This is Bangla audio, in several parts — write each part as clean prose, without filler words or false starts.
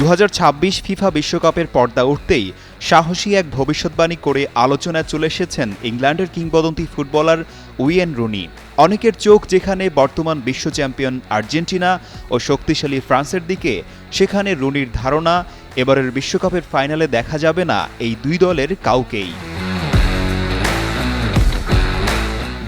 2026 ফিফা বিশ্বকাপের পর্দা উঠতেই সাহসী এক ভবিষ্যৎবাণী করে আলোচনায় চলে এসেছেন ইংল্যান্ডের কিংবদন্তি ফুটবলার ওয়েন রুনি। অনেকের চোখ যেখানে বর্তমান বিশ্ব চ্যাম্পিয়ন আর্জেন্টিনা ও শক্তিশালী ফ্রান্সের দিকে, সেখানে রুনির ধারণা এবারের বিশ্বকাপের ফাইনালে দেখা যাবে না এই দুই দলের কাউকেই।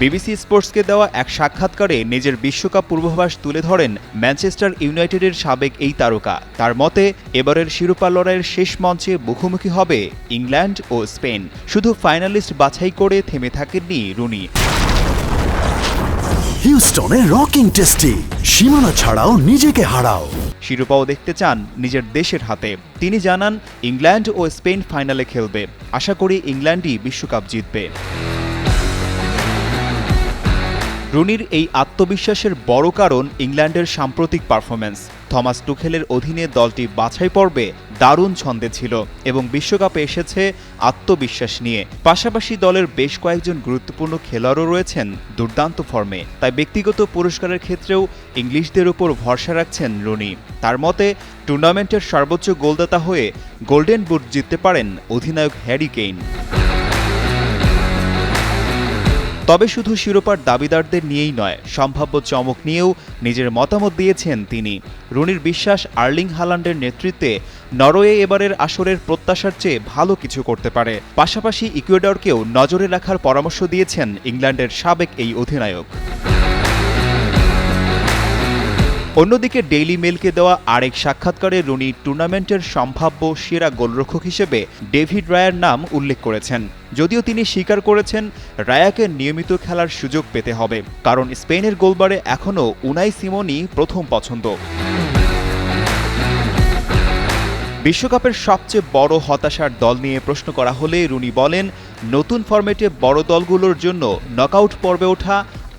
বিবিসি স্পোর্টসকে দেওয়া এক সাক্ষাৎকারে নিজের বিশ্বকাপ পূর্বাভাস তুলে ধরেন ম্যানচেস্টার ইউনাইটেডের সাবেক এই তারকা। তার মতে, এবারের শিরোপা লড়াইয়ের শেষ মঞ্চে মুখোমুখি হবে ইংল্যান্ড ও স্পেন। শুধু ফাইনালিস্ট বাছাই করে থেমে থাকেননি রুনি। হিউস্টনে রকিং টেস্টি, সীমানা ছাড়াও নিজেকে হারাও। শিরোপাও দেখতে চান নিজের দেশের হাতে। তিনি জানান, ইংল্যান্ড ও স্পেন ফাইনালে খেলবে। আশা করি ইংল্যান্ডই বিশ্বকাপ জিতবে। রুনির এই আত্মবিশ্বাসের বড় কারণ ইংল্যান্ডের সাম্প্রতিক পারফরম্যান্স। থমাস টুখেলের অধীনে দলটি বাছাই পর্বে দারুণ ছন্দে ছিল এবং বিশ্বকাপে এসেছে আত্মবিশ্বাস নিয়ে। পাশাপাশি দলের বেশ কয়েকজন গুরুত্বপূর্ণ খেলোয়াড়ও রয়েছেন দুর্দান্ত ফর্মে। তাই ব্যক্তিগত পুরস্কারের ক্ষেত্রেও ইংলিশদের উপর ভরসা রাখছেন রুনি। তার মতে, টুর্নামেন্টের সর্বোচ্চ গোলদাতা হয়ে গোল্ডেন বুট জিততে পারেন অধিনায়ক হ্যারি কেইন। তবে শুধু শিরোপার দাবিদারদের নিয়েই নয়, সম্ভাব্য চমক নিয়েও নিজের মতামত দিয়েছেন তিনি। রুনির বিশ্বাস, আর্লিং হালান্ডের নেতৃত্বে নরওয়ে এবারের আসরের প্রত্যাশার চেয়ে ভালো কিছু করতে পারে। পাশাপাশি ইকুয়েডরকেও নজরে রাখার পরামর্শ দিয়েছেন ইংল্যান্ডের সাবেক এই অধিনায়ক। অন্যদিকে ডেইলি মেলকে দেওয়া আরেক সাক্ষাৎকারে রুনি টুর্নামেন্টের সম্ভাব্য সেরা গোলরক্ষক হিসেবে ডেভিড রায়ার নাম উল্লেখ করেছেন। যদিও তিনি স্বীকার করেছেন, রায়াকে নিয়মিত খেলার সুযোগ পেতে হবে, কারণ স্পেনের গোলবারে এখনও উনাই সিমোনই প্রথম পছন্দ। বিশ্বকাপের সবচেয়ে বড় হতাশার দল নিয়ে প্রশ্ন করা হলে রুনি বলেন, নতুন ফরম্যাটে বড় দলগুলোর জন্য নকআউট পর্বে ওঠা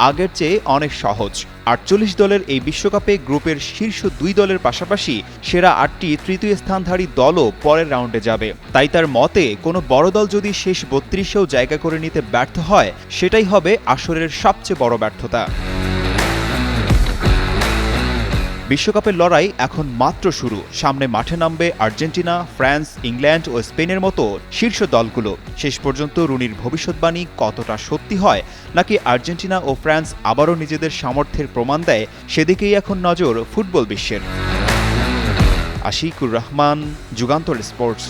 আগের চেয়ে অনেক সহজ। 48 দলের এই বিশ্বকাপে গ্রুপের শীর্ষ 2 দলের পাশাপাশি সেরা 8টি তৃতীয় স্থানধারী দলও পরের রাউন্ডে যাবে। তাই তার মতে, কোনো বড় দল যদি শেষ 32-এও জায়গা করে নিতে ব্যর্থ হয়, সেটাই হবে আসরের সবচেয়ে বড় ব্যর্থতা। বিশ্বকাপের লড়াই এখন মাত্র শুরু। সামনে মাঠে নামবে আর্জেন্টিনা, ফ্রান্স, ইংল্যান্ড ও স্পেনের মতো শীর্ষ দলগুলো। শেষ পর্যন্ত রুনির ভবিষ্যৎবাণী কতটা সত্যি হয়, নাকি আর্জেন্টিনা ও ফ্রান্স আবারও নিজেদের সামর্থ্যের প্রমাণ দেয়, সেদিকেই এখন নজর ফুটবল বিশ্বের। আশিকুর রহমান, যুগান্তর স্পোর্টস।